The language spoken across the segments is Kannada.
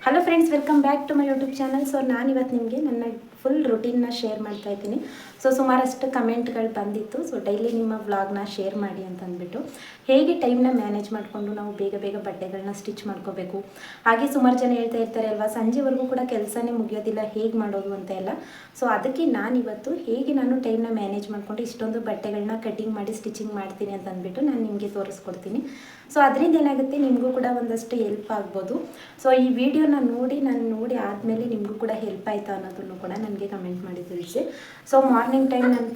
Hello friends, welcome back to my YouTube channel. So ನಾನು ಇವತ್ತು ನಿಮಗೆ ನನ್ನ ಫುಲ್ ರುಟೀನ್ನ ಶೇರ್ ಮಾಡ್ತಾ ಇದ್ದೀನಿ. ಸೊ ಸುಮಾರಷ್ಟು ಕಮೆಂಟ್ಗಳು ಬಂದಿತ್ತು. ಸೊ ಡೈಲಿ ನಿಮ್ಮ ವ್ಲಾಗ್ನ ಶೇರ್ ಮಾಡಿ ಅಂತ ಅಂದ್ಬಿಟ್ಟು, ಹೇಗೆ ಟೈಮ್ನ ಮ್ಯಾನೇಜ್ ಮಾಡಿಕೊಂಡು ನಾವು ಬೇಗ ಬೇಗ ಬಟ್ಟೆಗಳನ್ನ ಸ್ಟಿಚ್ ಮಾಡ್ಕೋಬೇಕು. ಹಾಗೆ ಸುಮಾರು ಜನ ಹೇಳ್ತಾ ಇರ್ತಾರೆ ಅಲ್ವಾ, ಸಂಜೆವರೆಗೂ ಕೂಡ ಕೆಲಸನೇ ಮುಗಿಯೋದಿಲ್ಲ, ಹೇಗೆ ಮಾಡೋದು ಅಂತ ಎಲ್ಲ. ಸೊ ಅದಕ್ಕೆ ನಾನಿವತ್ತು ಹೇಗೆ ನಾನು ಟೈಮ್ನ ಮ್ಯಾನೇಜ್ ಮಾಡಿಕೊಂಡು ಇಷ್ಟೊಂದು ಬಟ್ಟೆಗಳನ್ನ ಕಟಿಂಗ್ ಮಾಡಿ ಸ್ಟಿಚಿಂಗ್ ಮಾಡ್ತೀನಿ ಅಂತ ಅಂದ್ಬಿಟ್ಟು ನಾನು ನಿಮಗೆ ತೋರಿಸ್ಕೊಡ್ತೀನಿ. ಸೊ ಅದರಿಂದ ಏನಾಗುತ್ತೆ, ನಿಮಗೂ ಕೂಡ ಒಂದಷ್ಟು ಹೆಲ್ಪ್ ಆಗ್ಬೋದು. ಸೊ ಈ ವಿಡಿಯೋನ ನೋಡಿ ಆದಮೇಲೆ ನಿಮಗೂ ಕೂಡ ಹೆಲ್ಪ್ ಆಯಿತಾ ಅನ್ನೋದನ್ನು ಕೂಡ ನನಗೆ ಕಮೆಂಟ್ ಮಾಡಿ ತಿಳಿಸಿ. ಸೊ ಮಾರ್ನಿಂಗ್ ಟೈಮ್ ನಾನು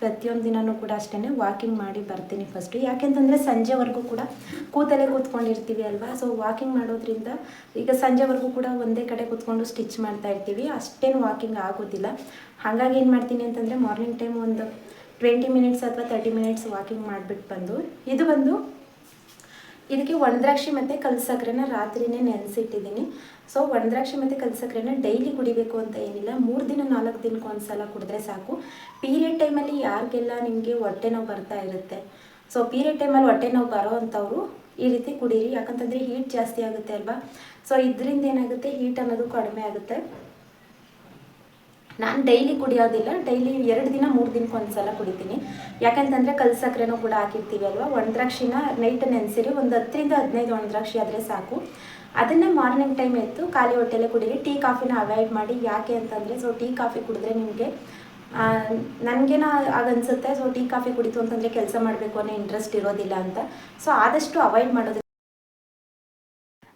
ಪ್ರತಿಯೊಂದು ದಿನವೂ ಕೂಡ ಅಷ್ಟೇ ವಾಕಿಂಗ್ ಮಾಡಿ ಬರ್ತೀನಿ ಫಸ್ಟು. ಯಾಕೆಂತಂದರೆ ಸಂಜೆವರೆಗೂ ಕೂಡ ಕೂತ್ಕೊಂಡಿರ್ತೀವಿ ಅಲ್ವಾ. ಸೊ ವಾಕಿಂಗ್ ಮಾಡೋದ್ರಿಂದ ಈಗ ಸಂಜೆವರೆಗೂ ಕೂಡ ಒಂದೇ ಕಡೆ ಕೂತ್ಕೊಂಡು ಸ್ಟಿಚ್ ಮಾಡ್ತಾ ಇರ್ತೀವಿ, ಅಷ್ಟೇನು ವಾಕಿಂಗ್ ಆಗೋದಿಲ್ಲ. ಹಾಗಾಗಿ ಏನು ಮಾಡ್ತೀನಿ ಅಂತಂದರೆ ಮಾರ್ನಿಂಗ್ ಟೈಮ್ ಒಂದು 20 ಮಿನಿಟ್ಸ್ ಅಥವಾ 30 ಮಿನಿಟ್ಸ್ ವಾಕಿಂಗ್ ಮಾಡಿಬಿಟ್ಟು ಇದಕ್ಕೆ ಒಣದ್ರಾಕ್ಷಿ ಮತ್ತು ಕಲ್ಸಕ್ರೆನ ರಾತ್ರಿನೇ ನೆನೆಸಿಟ್ಟಿದ್ದೀನಿ. ಸೊ ಒಣದ್ರಾಕ್ಷಿ ಮತ್ತು ಕಲ್ಸಕ್ರೆನ ಡೈಲಿ ಕುಡಿಬೇಕು ಅಂತ ಏನಿಲ್ಲ, 3 ದಿನ 4 ದಿನಕ್ಕೆ ಒಂದು ಸಲ ಕುಡಿದ್ರೆ ಸಾಕು. ಪೀರಿಯಡ್ ಟೈಮಲ್ಲಿ ಯಾರಿಗೆಲ್ಲ ನಿಮಗೆ ಹೊಟ್ಟೆ ನೋವು ಬರ್ತಾ ಇರುತ್ತೆ, ಸೊ ಪೀರಿಯಡ್ ಟೈಮಲ್ಲಿ ಹೊಟ್ಟೆ ನೋವು ಬರೋ ಅಂಥವ್ರು ಈ ರೀತಿ ಕುಡೀರಿ. ಯಾಕಂತಂದರೆ ಹೀಟ್ ಜಾಸ್ತಿ ಆಗುತ್ತೆ ಅಲ್ವಾ. ಸೊ ಇದರಿಂದ ಏನಾಗುತ್ತೆ, ಹೀಟ್ ಅನ್ನೋದು ಕಡಿಮೆ ಆಗುತ್ತೆ. ನಾನು ಡೈಲಿ ಕುಡಿಯೋದಿಲ್ಲ, ಡೈಲಿ 2 ದಿನ 3 ದಿನಕ್ಕೆ ಒಂದು ಸಲ ಕುಡಿತೀನಿ. ಯಾಕಂತಂದರೆ ಕಲ್ಸಕ್ರೆನೂ ಕೂಡ ಹಾಕಿರ್ತೀವಿ ಅಲ್ವಾ. ಒಣದ್ರಾಕ್ಷಿನ ನೈಟ್ ನೆನೆಸಿರಿ, ಒಂದು 10 ರಿಂದ 15 ಒಣದ್ರಾಕ್ಷಿ ಆದರೆ ಸಾಕು. ಅದನ್ನು ಮಾರ್ನಿಂಗ್ ಟೈಮ್ ಎತ್ತು ಖಾಲಿ ಹೊಟ್ಟೆಲೆ ಕುಡೀರಿ. ಟೀ ಕಾಫಿನ ಅವಾಯ್ಡ್ ಮಾಡಿ. ಯಾಕೆ ಅಂತಂದರೆ, ಸೊ ಟೀ ಕಾಫಿ ಕುಡಿದ್ರೆ ನಿಮಗೆ ನನಗೇನೋ ಆಗನ್ಸುತ್ತೆ, ಸೊ ಟೀ ಕಾಫಿ ಕುಡಿತು ಅಂತಂದರೆ ಕೆಲಸ ಮಾಡಬೇಕು ಅನ್ನೋ ಇಂಟ್ರೆಸ್ಟ್ ಇರೋದಿಲ್ಲ ಅಂತ. ಸೊ ಆದಷ್ಟು ಅವಾಯ್ಡ್ ಮಾಡೋದು.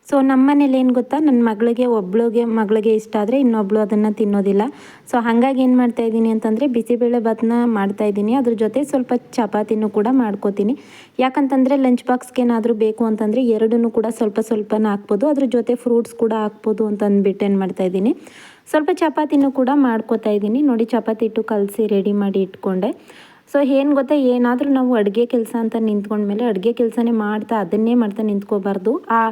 ಸೊ ನಮ್ಮ ಮನೇಲಿ ಏನು ಗೊತ್ತಾ, ನನ್ನ ಮಗಳಿಗೆ ಇಷ್ಟ ಆದರೆ ಇನ್ನೊಬ್ಳು ಅದನ್ನು ತಿನ್ನೋದಿಲ್ಲ. ಸೊ ಹಾಗಾಗಿ ಏನು ಮಾಡ್ತಾಯಿದ್ದೀನಿ ಅಂತಂದರೆ, ಬಿಸಿಬೇಳೆ ಭಾತನ್ನ ಮಾಡ್ತಾಯಿದ್ದೀನಿ. ಅದ್ರ ಜೊತೆ ಸ್ವಲ್ಪ ಚಪಾತಿನೂ ಕೂಡ ಮಾಡ್ಕೋತೀನಿ. ಯಾಕಂತಂದರೆ ಲಂಚ್ ಬಾಕ್ಸ್ಗೆ ಏನಾದರೂ ಬೇಕು ಅಂತಂದರೆ ಎರಡನ್ನೂ ಕೂಡ ಸ್ವಲ್ಪನ ಹಾಕ್ಬೋದು. ಅದ್ರ ಜೊತೆ ಫ್ರೂಟ್ಸ್ ಕೂಡ ಹಾಕ್ಬೋದು ಅಂತ ಅಂದ್ಬಿಟ್ಟು ಏನು ಮಾಡ್ತಾಯಿದ್ದೀನಿ, ಸ್ವಲ್ಪ ಚಪಾತಿನೂ ಕೂಡ ಮಾಡ್ಕೋತಾ ಇದ್ದೀನಿ. ನೋಡಿ, ಚಪಾತಿ ಹಿಟ್ಟು ಕಲಸಿ ರೆಡಿ ಮಾಡಿ ಇಟ್ಕೊಂಡೆ. ಸೊ ಏನು ಗೊತ್ತಾ, ಏನಾದರೂ ನಾವು ಅಡುಗೆ ಕೆಲಸ ಅಂತ ನಿಂತ್ಕೊಂಡ್ಮೇಲೆ ಅಡುಗೆ ಕೆಲಸನೇ ಅದನ್ನೇ ಮಾಡ್ತಾ ನಿಂತ್ಕೋಬಾರ್ದು. ಆ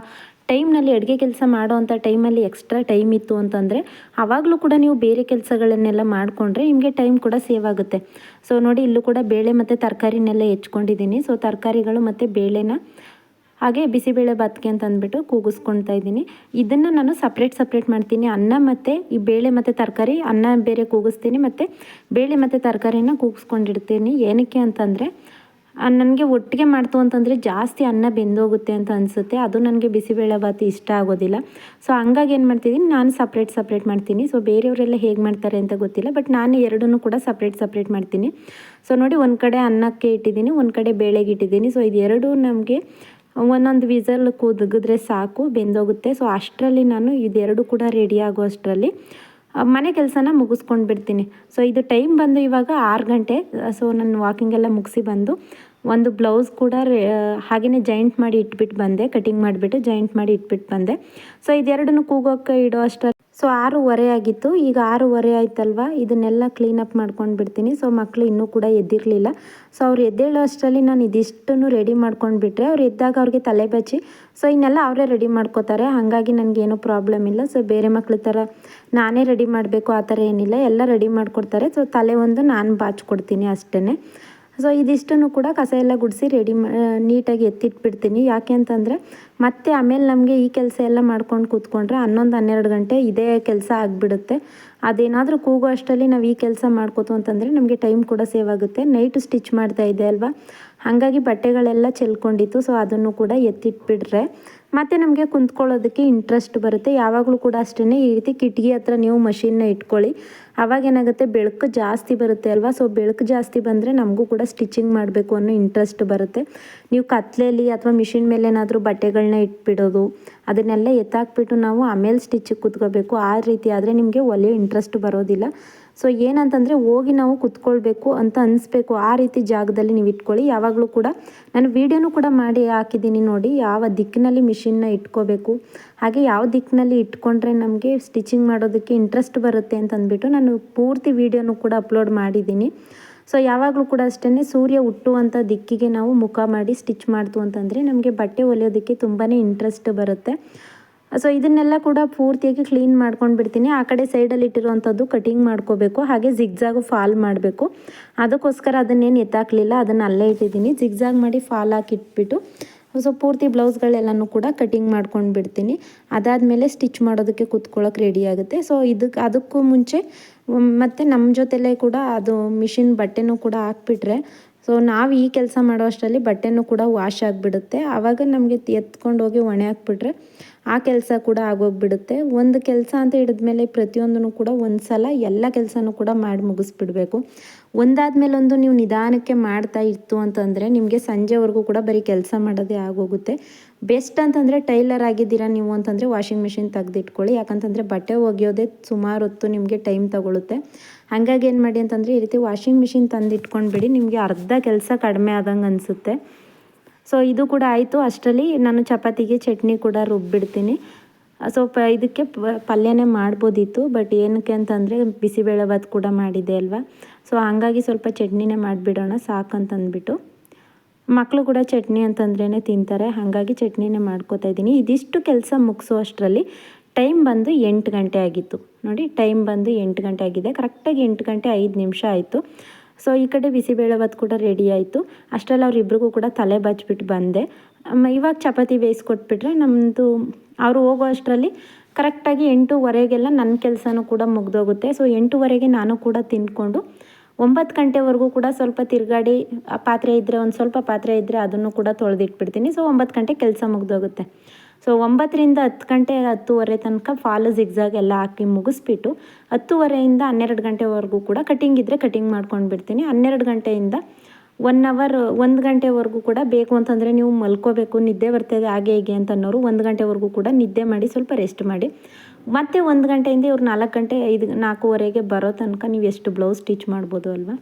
ಟೈಮ್ನಲ್ಲಿ ಅಡುಗೆ ಕೆಲಸ ಮಾಡೋ ಅಂಥ ಟೈಮಲ್ಲಿ ಎಕ್ಸ್ಟ್ರಾ ಟೈಮ್ ಇತ್ತು ಅಂತಂದರೆ ಆವಾಗಲೂ ಕೂಡ ನೀವು ಬೇರೆ ಕೆಲಸಗಳನ್ನೆಲ್ಲ ಮಾಡಿಕೊಂಡ್ರೆ ನಿಮಗೆ ಟೈಮ್ ಕೂಡ ಸೇವ್ ಆಗುತ್ತೆ. ಸೊ ನೋಡಿ, ಇಲ್ಲೂ ಕೂಡ ಬೇಳೆ ಮತ್ತು ತರಕಾರಿನೆಲ್ಲ ಹೆಚ್ಕೊಂಡಿದ್ದೀನಿ. ಸೊ ತರಕಾರಿಗಳು ಮತ್ತು ಬೇಳೆನ ಹಾಗೆ ಬಿಸಿಬೇಳೆ ಭಾತ್ಗೆ ಅಂತ ಅಂದ್ಬಿಟ್ಟು ಕೂಗಿಸ್ಕೊಳ್ತಾ ಇದ್ದೀನಿ. ಇದನ್ನು ನಾನು ಸಪ್ರೇಟ್ ಮಾಡ್ತೀನಿ. ಅನ್ನ ಮತ್ತು ಈ ಬೇಳೆ ಮತ್ತು ತರಕಾರಿ, ಅನ್ನ ಬೇರೆ ಕೂಗಿಸ್ತೀನಿ ಮತ್ತು ಬೇಳೆ ಮತ್ತು ತರಕಾರಿನ ಕೂಗಿಸ್ಕೊಂಡಿಡ್ತೀನಿ. ಏನಕ್ಕೆ ಅಂತಂದರೆ, ನನಗೆ ಒಟ್ಟಿಗೆ ಮಾಡ್ತು ಅಂತಂದರೆ ಜಾಸ್ತಿ ಅನ್ನ ಬೆಂದೋಗುತ್ತೆ ಅಂತ ಅನಿಸುತ್ತೆ. ಅದು ನನಗೆ ಬಿಸಿಬೇಳೆ ಭಾತ್ ಇಷ್ಟ ಆಗೋದಿಲ್ಲ. ಸೊ ಹಂಗಾಗಿ ಏನು ಮಾಡ್ತಿದ್ದೀನಿ, ನಾನು ಸಪ್ರೇಟ್ ಮಾಡ್ತೀನಿ. ಸೊ ಬೇರೆಯವರೆಲ್ಲ ಹೇಗೆ ಮಾಡ್ತಾರೆ ಅಂತ ಗೊತ್ತಿಲ್ಲ, ಬಟ್ ನಾನು ಎರಡನ್ನೂ ಕೂಡ ಸಪ್ರೇಟ್ ಮಾಡ್ತೀನಿ. ಸೊ ನೋಡಿ, ಒಂದು ಕಡೆ ಅನ್ನಕ್ಕೆ ಇಟ್ಟಿದ್ದೀನಿ, ಒಂದು ಕಡೆ ಬೇಳೆಗೆ ಇಟ್ಟಿದ್ದೀನಿ. ಸೊ ಇದೆರಡು ನಮಗೆ ಒಂದೊಂದು ವಿಸಲ್ ಕೂಗಿದ್ರೆ ಸಾಕು, ಬೆಂದೋಗುತ್ತೆ. ಸೊ ಅಷ್ಟರಲ್ಲಿ ನಾನು ಇದೆರಡು ಕೂಡ ರೆಡಿ ಆಗೋ ಅಷ್ಟರಲ್ಲಿ ಮನೆ ಕೆಲಸನ ಮುಗಿಸ್ಕೊಂಡು ಬಿಡ್ತೀನಿ. ಸೊ ಇದು ಟೈಮ್ ಬಂದು ಇವಾಗ 6 ಗಂಟೆ. ಸೊ ನಾನು ವಾಕಿಂಗೆಲ್ಲ ಮುಗಿಸಿ ಬಂದು ಒಂದು ಬ್ಲೌಸ್ ಕೂಡ ಹಾಗೆಯೇ ಜಾಯಿಂಟ್ ಮಾಡಿ ಇಟ್ಬಿಟ್ಟು ಬಂದೆ. ಕಟಿಂಗ್ ಮಾಡಿಬಿಟ್ಟು ಜಾಯಿಂಟ್ ಮಾಡಿ ಇಟ್ಬಿಟ್ಟು ಬಂದೆ. ಸೊ ಇದೆರಡನ್ನು ಕೂಗೋಕ್ಕೆ ಇಡೋ ಅಷ್ಟರಲ್ಲಿ ಸೊ 6:15 ಆಗಿತ್ತು. ಈಗ 6:15 ಆಯ್ತಲ್ವ, ಇದನ್ನೆಲ್ಲ ಕ್ಲೀನಪ್ ಮಾಡ್ಕೊಂಡು ಬಿಡ್ತೀನಿ. ಸೊ ಮಕ್ಕಳು ಇನ್ನೂ ಕೂಡ ಎದ್ದಿರಲಿಲ್ಲ. ಸೊ ಅವ್ರು ಎದ್ದೇಳೋ ಅಷ್ಟರಲ್ಲಿ ನಾನು ಇದಿಷ್ಟನ್ನು ರೆಡಿ ಮಾಡ್ಕೊಂಡು ಬಿಟ್ಟರೆ ಅವ್ರು ಎದ್ದಾಗ ಅವ್ರಿಗೆ ತಲೆ ಬಚ್ಚಿ ಸೊ ಇನ್ನೆಲ್ಲ ಅವರೇ ರೆಡಿ ಮಾಡ್ಕೋತಾರೆ. ಹಾಗಾಗಿ ನನಗೇನೂ ಪ್ರಾಬ್ಲಮ್ ಇಲ್ಲ. ಸೊ ಬೇರೆ ಮಕ್ಳ ಥರ ನಾನೇ ರೆಡಿ ಮಾಡಬೇಕು ಆ ಥರ ಏನಿಲ್ಲ, ಎಲ್ಲ ರೆಡಿ ಮಾಡಿಕೊಡ್ತಾರೆ. ಸೊ ತಲೆ ಒಂದು ನಾನು ಬಾಚ್ಕೊಡ್ತೀನಿ ಅಷ್ಟೇ. ಸೊ ಇದಿಷ್ಟನ್ನು ಕೂಡ ಕಸ ಎಲ್ಲ ಗುಡಿಸಿ ನೀಟಾಗಿ ಎತ್ತಿಟ್ಬಿಡ್ತೀನಿ. ಯಾಕೆ ಅಂತಂದರೆ ಮತ್ತೆ ಆಮೇಲೆ ನಮಗೆ ಈ ಕೆಲಸ ಎಲ್ಲ ಮಾಡ್ಕೊಂಡು ಕೂತ್ಕೊಂಡ್ರೆ 11-12 ಗಂಟೆ ಇದೇ ಕೆಲಸ ಆಗಿಬಿಡುತ್ತೆ. ಅದೇನಾದರೂ ಕೂಗೋ ಅಷ್ಟರಲ್ಲಿ ನಾವು ಈ ಕೆಲಸ ಮಾಡ್ಕೋತು ಅಂತಂದರೆ ನಮಗೆ ಟೈಮ್ ಕೂಡ ಸೇವ್ ಆಗುತ್ತೆ. ನೈಟು ಸ್ಟಿಚ್ ಮಾಡ್ತಾ ಇದ್ದೆ ಅಲ್ವಾ, ಹಾಗಾಗಿ ಬಟ್ಟೆಗಳೆಲ್ಲ ಚೆಲ್ಕೊಂಡಿತ್ತು. ಸೊ ಅದನ್ನು ಕೂಡ ಎತ್ತಿಟ್ಬಿಟ್ರೆ ಮತ್ತು ನಮಗೆ ಕುಂತ್ಕೊಳ್ಳೋದಕ್ಕೆ ಇಂಟ್ರೆಸ್ಟ್ ಬರುತ್ತೆ. ಯಾವಾಗಲೂ ಕೂಡ ಅಷ್ಟೇ ಈ ರೀತಿ ಕಿಟಕಿ ಹತ್ರ ನೀವು ಮಷಿನ್ನ ಇಟ್ಕೊಳ್ಳಿ. ಆವಾಗೇನಾಗುತ್ತೆ, ಬೆಳಕು ಜಾಸ್ತಿ ಬರುತ್ತೆ ಅಲ್ವಾ. ಸೊ ಬೆಳಕು ಜಾಸ್ತಿ ಬಂದರೆ ನಮಗೂ ಕೂಡ ಸ್ಟಿಚಿಂಗ್ ಮಾಡಬೇಕು ಅನ್ನೋ ಇಂಟ್ರೆಸ್ಟ್ ಬರುತ್ತೆ. ನೀವು ಕತ್ಲೆಯಲ್ಲಿ ಅಥವಾ ಮಿಷಿನ್ ಮೇಲೆ ಏನಾದರೂ ಬಟ್ಟೆಗಳನ್ನ ಇಟ್ಬಿಡೋದು, ಅದನ್ನೆಲ್ಲ ಎತ್ತಾಕ್ಬಿಟ್ಟು ನಾವು ಆಮೇಲೆ ಸ್ಟಿಚಿಗೆ ಕೂತ್ಕೋಬೇಕು. ಆ ರೀತಿ ಆದರೆ ನಿಮಗೆ ಒಳ್ಳೆಯ ಇಂಟ್ರೆಸ್ಟ್ ಬರೋದಿಲ್ಲ. ಸೊ ಏನಂತಂದರೆ ಹೋಗಿ ನಾವು ಕುತ್ಕೊಳ್ಬೇಕು ಅಂತ ಅನಿಸ್ಬೇಕು, ಆ ರೀತಿ ಜಾಗದಲ್ಲಿ ನೀವು ಇಟ್ಕೊಳ್ಳಿ. ಯಾವಾಗಲೂ ಕೂಡ ನಾನು ವೀಡಿಯೋನೂ ಕೂಡ ಮಾಡಿ ಹಾಕಿದ್ದೀನಿ ನೋಡಿ, ಯಾವ ದಿಕ್ಕಿನಲ್ಲಿ ಮಿಷಿನ್ನ ಇಟ್ಕೋಬೇಕು, ಹಾಗೆ ಯಾವ ದಿಕ್ಕಿನಲ್ಲಿ ಇಟ್ಕೊಂಡ್ರೆ ನಮಗೆ ಸ್ಟಿಚಿಂಗ್ ಮಾಡೋದಕ್ಕೆ ಇಂಟ್ರೆಸ್ಟ್ ಬರುತ್ತೆ ಅಂತಂದ್ಬಿಟ್ಟು ನಾನು ಪೂರ್ತಿ ವೀಡಿಯೋನೂ ಕೂಡ ಅಪ್ಲೋಡ್ ಮಾಡಿದ್ದೀನಿ. ಸೊ ಯಾವಾಗಲೂ ಕೂಡ ಅಷ್ಟೇ ಸೂರ್ಯ ಹುಟ್ಟುವಂಥ ದಿಕ್ಕಿಗೆ ನಾವು ಮುಖ ಮಾಡಿ ಸ್ಟಿಚ್ ಮಾಡ್ತು ಅಂತಂದರೆ ನಮಗೆ ಬಟ್ಟೆ ಹೊಲಿಯೋದಕ್ಕೆ ತುಂಬಾ ಇಂಟ್ರೆಸ್ಟ್ ಬರುತ್ತೆ. ಸೊ ಇದನ್ನೆಲ್ಲ ಕೂಡ ಪೂರ್ತಿಯಾಗಿ ಕ್ಲೀನ್ ಮಾಡ್ಕೊಂಡು ಬಿಡ್ತೀನಿ. ಆ ಕಡೆ ಸೈಡಲ್ಲಿ ಇಟ್ಟಿರುವಂಥದ್ದು ಕಟಿಂಗ್ ಮಾಡ್ಕೋಬೇಕು, ಹಾಗೆ ಜಿಗ್ಜಾಗು ಫಾಲ್ ಮಾಡಬೇಕು. ಅದಕ್ಕೋಸ್ಕರ ಅದನ್ನೇನು ಎತ್ತಾಕಲಿಲ್ಲ, ಅದನ್ನು ಅಲ್ಲೇ ಇಟ್ಟಿದ್ದೀನಿ. ಜಿಗ್ಜಾಗ್ ಮಾಡಿ ಫಾಲ್ ಹಾಕಿಟ್ಬಿಟ್ಟು ಸೊ ಪೂರ್ತಿ ಬ್ಲೌಸ್ಗಳೆಲ್ಲನೂ ಕೂಡ ಕಟಿಂಗ್ ಮಾಡ್ಕೊಂಡು ಬಿಡ್ತೀನಿ. ಅದಾದಮೇಲೆ ಸ್ಟಿಚ್ ಮಾಡೋದಕ್ಕೆ ಕೂತ್ಕೊಳ್ಳೋಕೆ ರೆಡಿ ಆಗುತ್ತೆ. ಸೊ ಅದಕ್ಕೂ ಮುಂಚೆ ಮತ್ತು ನಮ್ಮ ಜೊತೆಲೇ ಕೂಡ ಅದು ಮಿಷಿನ್ ಬಟ್ಟೆನೂ ಕೂಡ ಹಾಕ್ಬಿಟ್ರೆ ಸೊ ನಾವು ಈ ಕೆಲಸ ಮಾಡೋ ಅಷ್ಟರಲ್ಲಿ ಬಟ್ಟೆನೂ ಕೂಡ ವಾಶ್ ಆಗಿಬಿಡುತ್ತೆ. ಆವಾಗ ನಮಗೆ ಎತ್ಕೊಂಡು ಹೋಗಿ ಒಣೆ ಹಾಕ್ಬಿಟ್ರೆ ಆ ಕೆಲಸ ಕೂಡ ಆಗೋಗ್ಬಿಡುತ್ತೆ. ಒಂದು ಕೆಲಸ ಅಂತ ಹಿಡಿದ್ಮೇಲೆ ಪ್ರತಿಯೊಂದೂ ಕೂಡ ಒಂದು ಸಲ ಎಲ್ಲ ಕೆಲಸನೂ ಕೂಡ ಮಾಡಿ ಮುಗಿಸ್ಬಿಡ್ಬೇಕು. ಒಂದಾದ್ಮೇಲೆ ಒಂದು ನೀವು ನಿಧಾನಕ್ಕೆ ಮಾಡ್ತಾ ಇತ್ತು ಅಂತಂದರೆ ನಿಮಗೆ ಸಂಜೆವರೆಗೂ ಕೂಡ ಬರೀ ಕೆಲಸ ಮಾಡೋದೇ ಆಗೋಗುತ್ತೆ. ಬೆಸ್ಟ್ ಅಂತಂದರೆ ಟೈಲರ್ ಆಗಿದ್ದೀರಾ ನೀವು ಅಂತಂದರೆ ವಾಷಿಂಗ್ ಮಿಷಿನ್ ತೆಗೆದಿಟ್ಕೊಳ್ಳಿ. ಯಾಕಂತಂದರೆ ಬಟ್ಟೆ ಒಗೆಯೋದೇ ಸುಮಾರು ಹೊತ್ತು ನಿಮಗೆ ಟೈಮ್ ತಗೊಳುತ್ತೆ. ಹಾಗಾಗಿ ಏನು ಮಾಡಿ ಅಂತಂದರೆ ಈ ರೀತಿ ವಾಷಿಂಗ್ ಮಿಷಿನ್ ತಂದು ಇಟ್ಕೊಂಡ್ಬಿಡಿ, ನಿಮಗೆ ಅರ್ಧ ಕೆಲಸ ಕಡಿಮೆ ಆದಂಗೆ ಅನಿಸುತ್ತೆ. ಸೊ ಇದು ಕೂಡ ಆಯಿತು. ಅಷ್ಟರಲ್ಲಿ ನಾನು ಚಪಾತಿಗೆ ಚಟ್ನಿ ಕೂಡ ರುಬ್ಬಿಡ್ತೀನಿ. ಸ್ವಲ್ಪ ಇದಕ್ಕೆ ಪಲ್ಯನೇ ಮಾಡ್ಬೋದಿತ್ತು, ಬಟ್ ಏನಕ್ಕೆ ಅಂತಂದರೆ ಬಿಸಿಬೇಳೆಭಾತ್ ಕೂಡ ಮಾಡಿದೆ ಅಲ್ವಾ. ಸೊ ಹಾಗಾಗಿ ಸ್ವಲ್ಪ ಚಟ್ನಿನೇ ಮಾಡಿಬಿಡೋಣ ಸಾಕಂತಂದ್ಬಿಟ್ಟು. ಮಕ್ಕಳು ಕೂಡ ಚಟ್ನಿ ಅಂತಂದ್ರೇ ತಿಂತಾರೆ, ಹಾಗಾಗಿ ಚಟ್ನಿನೇ ಮಾಡ್ಕೋತಾ ಇದ್ದೀನಿ. ಇದಿಷ್ಟು ಕೆಲಸ ಮುಗಿಸೋ ಅಷ್ಟರಲ್ಲಿ ಟೈಮ್ ಬಂದು 8 ಗಂಟೆ ಆಗಿತ್ತು. ನೋಡಿ, ಟೈಮ್ ಬಂದು 8 ಗಂಟೆ ಆಗಿದೆ. ಕರೆಕ್ಟಾಗಿ 8 ಗಂಟೆ 5 ನಿಮಿಷ ಆಯಿತು. ಸೊ ಈ ಕಡೆ ಬಿಸಿಬೇಳೆಭಾತ್ ಕೂಡ ರೆಡಿ ಆಯಿತು. ಅಷ್ಟರಲ್ಲಿ ಅವರಿಬ್ರಿಗೂ ಕೂಡ ತಲೆ ಬಚ್ಬಿಟ್ಟು ಬಂದೆ. ಇವಾಗ ಚಪಾತಿ ಬೇಯಿಸ್ಕೊಟ್ಬಿಟ್ರೆ ನಮ್ಮದು ಅವರು ಹೋಗೋ ಅಷ್ಟರಲ್ಲಿ ಕರೆಕ್ಟಾಗಿ 8:15ಗೆಲ್ಲ ನನ್ನ ಕೆಲಸನೂ ಕೂಡ ಮುಗ್ದೋಗುತ್ತೆ. ಸೊ 8:15ಗೆ ನಾನು ಕೂಡ ತಿಂದ್ಕೊಂಡು 9 ಗಂಟೆವರೆಗೂ ಕೂಡ ಸ್ವಲ್ಪ ತಿರುಗಾಡಿ ಪಾತ್ರೆ ಇದ್ದರೆ ಒಂದು ಸ್ವಲ್ಪ ಪಾತ್ರೆ ಇದ್ದರೆ ಅದನ್ನು ಕೂಡ ತೊಳೆದಿಟ್ಬಿಡ್ತೀನಿ. ಸೊ 9 ಗಂಟೆ ಕೆಲಸ ಮುಗ್ದೋಗುತ್ತೆ. ಸೊ 9ರಿಂದ 10 ಗಂಟೆ 10:30 ತನಕ ಫಾಲು ಜಿಗ್ಜಾಗ್ ಎಲ್ಲ ಹಾಕಿ ಮುಗಿಸ್ಬಿಟ್ಟು 10:30ಯಿಂದ 12 ಗಂಟೆವರೆಗೂ ಕೂಡ ಕಟಿಂಗ್ ಇದ್ದರೆ ಕಟಿಂಗ್ ಮಾಡ್ಕೊಂಡು ಬಿಡ್ತೀನಿ. 12 ಗಂಟೆಯಿಂದ 1 ಅವರ್ 1 ಗಂಟೆವರೆಗೂ ಕೂಡ ಬೇಕು ಅಂತಂದರೆ ನೀವು ಮಲ್ಕೋಬೇಕು, ನಿದ್ದೆ ಬರ್ತಾಯಿದೆ ಹಾಗೆ ಹೀಗೆ ಅಂತ ಅನ್ನೋರು 1 ಗಂಟೆವರೆಗೂ ಕೂಡ ನಿದ್ದೆ ಮಾಡಿ ಸ್ವಲ್ಪ ರೆಸ್ಟ್ ಮಾಡಿ ಮತ್ತು 1 ಗಂಟೆಯಿಂದ ಇವ್ರು 4 ಗಂಟೆ 4:15ಗೆ ಬರೋ ತನಕ ನೀವು ಎಷ್ಟು ಬ್ಲೌಸ್ ಸ್ಟಿಚ್ ಮಾಡ್ಬೋದು ಅಲ್ವಾ.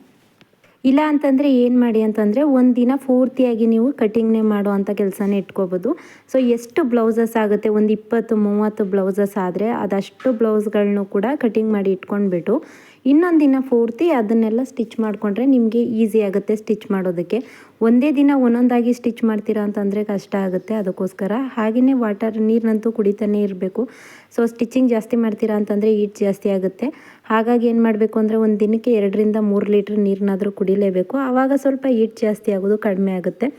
ಇಲ್ಲ ಅಂತಂದರೆ ಏನು ಮಾಡಿ ಅಂತಂದರೆ ಒಂದು ದಿನ ಪೂರ್ತಿಯಾಗಿ ನೀವು ಕಟಿಂಗ್ನೇ ಮಾಡೋ ಅಂಥ ಕೆಲಸನೇ ಇಟ್ಕೋಬೋದು. ಸೊ ಎಷ್ಟು ಬ್ಲೌಸಸ್ ಆಗುತ್ತೆ, ಒಂದು 20-30 ಬ್ಲೌಸಸ್ ಆದರೆ ಅದಷ್ಟು ಬ್ಲೌಸ್ಗಳನ್ನೂ ಕೂಡ ಕಟಿಂಗ್ ಮಾಡಿ ಇಟ್ಕೊಂಡ್ಬಿಟ್ಟು ಇನ್ನೊಂದು ದಿನ ಪೂರ್ತಿ ಅದನ್ನೆಲ್ಲ ಸ್ಟಿಚ್ ಮಾಡಿಕೊಂಡ್ರೆ ನಿಮಗೆ ಈಸಿ ಆಗುತ್ತೆ ಸ್ಟಿಚ್ ಮಾಡೋದಕ್ಕೆ. ಒಂದೇ ದಿನ ಒಂದೊಂದಾಗಿ ಸ್ಟಿಚ್ ಮಾಡ್ತೀರಾ ಅಂತಂದರೆ ಕಷ್ಟ ಆಗುತ್ತೆ. ಅದಕ್ಕೋಸ್ಕರ ಹಾಗೆಯೇ ನೀರಿನಂತೂ ಕುಡಿತಾನೇ ಇರಬೇಕು. ಸೊ ಸ್ಟಿಚಿಂಗ್ ಜಾಸ್ತಿ ಮಾಡ್ತೀರಾ ಅಂತಂದರೆ ಹೀಟ್ ಜಾಸ್ತಿ ಆಗುತ್ತೆ. ಹಾಗಾಗಿ ಏನು ಮಾಡಬೇಕು ಅಂದರೆ ಒಂದು ದಿನಕ್ಕೆ 2-3 ಲೀಟ್ರ್ ನೀರನ್ನಾದರೂ ಕುಡಿಲೇಬೇಕು. ಆವಾಗ ಸ್ವಲ್ಪ ಹೀಟ್ ಜಾಸ್ತಿ ಆಗೋದು ಕಡಿಮೆ ಆಗುತ್ತೆ.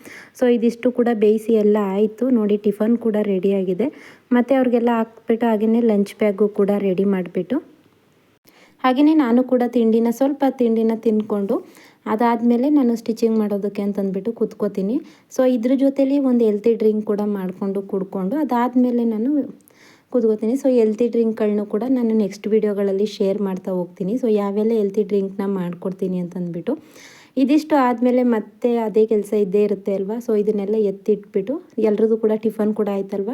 ಸೊ ಇದಿಷ್ಟು ಕೂಡ ಬೇಯಿಸಿ ಎಲ್ಲ ಆಯಿತು. ನೋಡಿ, ಟಿಫನ್ ಕೂಡ ರೆಡಿಯಾಗಿದೆ. ಮತ್ತು ಅವ್ರಿಗೆಲ್ಲ ಹಾಕ್ಬಿಟ್ಟು ಹಾಗೆಯೇ ಲಂಚ್ ಬ್ಯಾಗು ಕೂಡ ರೆಡಿ ಮಾಡಿಬಿಟ್ಟು ಹಾಗೆಯೇ ನಾನು ಕೂಡ ಸ್ವಲ್ಪ ತಿಂಡಿನ ತಿಂದ್ಕೊಂಡು ಅದಾದಮೇಲೆ ನಾನು ಸ್ಟಿಚಿಂಗ್ ಮಾಡೋದಕ್ಕೆ ಅಂತಂದ್ಬಿಟ್ಟು ಕೂತ್ಕೋತೀನಿ. ಸೊ ಇದ್ರ ಜೊತೆಲಿ ಒಂದು ಹೆಲ್ತಿ ಡ್ರಿಂಕ್ ಕೂಡ ಮಾಡಿಕೊಂಡು ಕುಡ್ಕೊಂಡು ಅದಾದಮೇಲೆ ನಾನು ಕೂತ್ಕೋತೀನಿ. ಸೊ ಹೆಲ್ತಿ ಡ್ರಿಂಕ್ಗಳನ್ನೂ ಕೂಡ ನಾನು ನೆಕ್ಸ್ಟ್ ವೀಡಿಯೋಗಳಲ್ಲಿ ಶೇರ್ ಮಾಡ್ತಾ ಹೋಗ್ತೀನಿ. ಸೊ ಯಾವೆಲ್ಲ ಹೆಲ್ತಿ ಡ್ರಿಂಕ್ನ ಮಾಡ್ಕೊಡ್ತೀನಿ ಅಂತಂದ್ಬಿಟ್ಟು ಇದಿಷ್ಟು ಆದಮೇಲೆ ಮತ್ತೆ ಅದೇ ಕೆಲಸ ಇದ್ದೇ ಇರುತ್ತೆ ಅಲ್ವಾ. ಸೊ ಇದನ್ನೆಲ್ಲ ಎತ್ತಿಟ್ಬಿಟ್ಟು ಎಲ್ರದ್ದು ಕೂಡ ಟಿಫನ್ ಕೂಡ ಆಯ್ತಲ್ವ,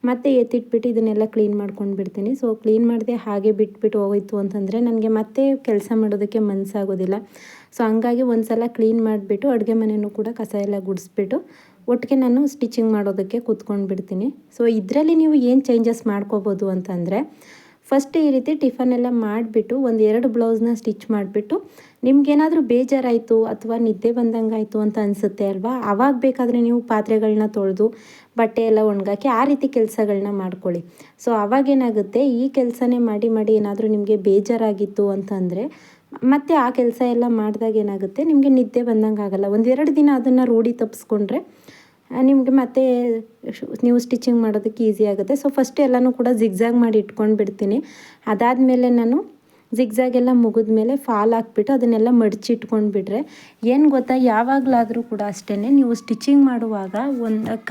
ಮತ್ತೆ ಎತ್ತಿಟ್ಬಿಟ್ಟು ಇದನ್ನೆಲ್ಲ ಕ್ಲೀನ್ ಮಾಡ್ಕೊಂಡು ಬಿಡ್ತೀನಿ. ಸೊ ಕ್ಲೀನ್ ಮಾಡಿದೆ ಹಾಗೆ ಬಿಟ್ಬಿಟ್ಟು ಹೋಯಿತು ಅಂತಂದರೆ ನನಗೆ ಮತ್ತೆ ಕೆಲಸ ಮಾಡೋದಕ್ಕೆ ಮನಸ್ಸಾಗೋದಿಲ್ಲ. ಸೊ ಹಂಗಾಗಿ ಒಂದು ಸಲ ಕ್ಲೀನ್ ಮಾಡಿಬಿಟ್ಟು ಅಡುಗೆ ಮನೆಯೂ ಕೂಡ ಕಸ ಎಲ್ಲ ಗುಡಿಸ್ಬಿಟ್ಟು ಒಟ್ಟಿಗೆ ನಾನು ಸ್ಟಿಚಿಂಗ್ ಮಾಡೋದಕ್ಕೆ ಕೂತ್ಕೊಂಡು ಬಿಡ್ತೀನಿ. ಸೊ ಇದರಲ್ಲಿ ನೀವು ಏನು ಚೇಂಜಸ್ ಮಾಡ್ಕೋಬೋದು ಅಂತಂದರೆ ಫಸ್ಟ್ ಈ ರೀತಿ ಟಿಫನ್ ಎಲ್ಲ ಮಾಡಿಬಿಟ್ಟು 1-2 ಬ್ಲೌಸ್ನ ಸ್ಟಿಚ್ ಮಾಡಿಬಿಟ್ಟು ನಿಮ್ಗೇನಾದರೂ ಬೇಜಾರಾಯಿತು ಅಥವಾ ನಿದ್ದೆ ಬಂದಂಗೆ ಆಯಿತು ಅಂತ ಅನಿಸುತ್ತೆ ಅಲ್ವಾ, ಆವಾಗ ಬೇಕಾದರೆ ನೀವು ಪಾತ್ರೆಗಳನ್ನ ತೊಳೆದು ಬಟ್ಟೆ ಎಲ್ಲ ಒಣಗಾಕಿ ಆ ರೀತಿ ಕೆಲಸಗಳನ್ನ ಮಾಡ್ಕೊಳ್ಳಿ. ಸೊ ಆವಾಗೇನಾಗುತ್ತೆ, ಈ ಕೆಲಸನೇ ಮಾಡಿ ಏನಾದರೂ ನಿಮಗೆ ಬೇಜಾರಾಗಿತ್ತು ಅಂತಂದರೆ ಮತ್ತು ಆ ಕೆಲಸ ಎಲ್ಲ ಮಾಡಿದಾಗ ಏನಾಗುತ್ತೆ, ನಿಮಗೆ ನಿದ್ದೆ ಬಂದಂಗೆ ಆಗೋಲ್ಲ. 1-2 ದಿನ ಅದನ್ನು ರೂಢಿ ತಪ್ಪಿಸ್ಕೊಂಡ್ರೆ ನಿಮಗೆ ಮತ್ತೆ ನೀವು ಸ್ಟಿಚಿಂಗ್ ಮಾಡೋದಕ್ಕೆ ಈಸಿ ಆಗುತ್ತೆ. ಸೊ ಫಸ್ಟ್ ಎಲ್ಲನೂ ಕೂಡ ಜಿಗ್ಜಾಗ್ ಮಾಡಿ ಇಟ್ಕೊಂಡು ಬಿಡ್ತೀನಿ. ಅದಾದಮೇಲೆ ನಾನು ಜಿಗ್ಜಾಗ್ ಎಲ್ಲ ಮುಗಿದ್ಮೇಲೆ ಫಾಲ್ ಹಾಕ್ಬಿಟ್ಟು ಅದನ್ನೆಲ್ಲ ಮಡಚಿ ಇಟ್ಕೊಂಡ್ಬಿಟ್ರೆ ಏನು ಗೊತ್ತಾ, ಯಾವಾಗಲಾದರೂ ಕೂಡ ಅಷ್ಟೇ ನೀವು ಸ್ಟಿಚಿಂಗ್ ಮಾಡುವಾಗ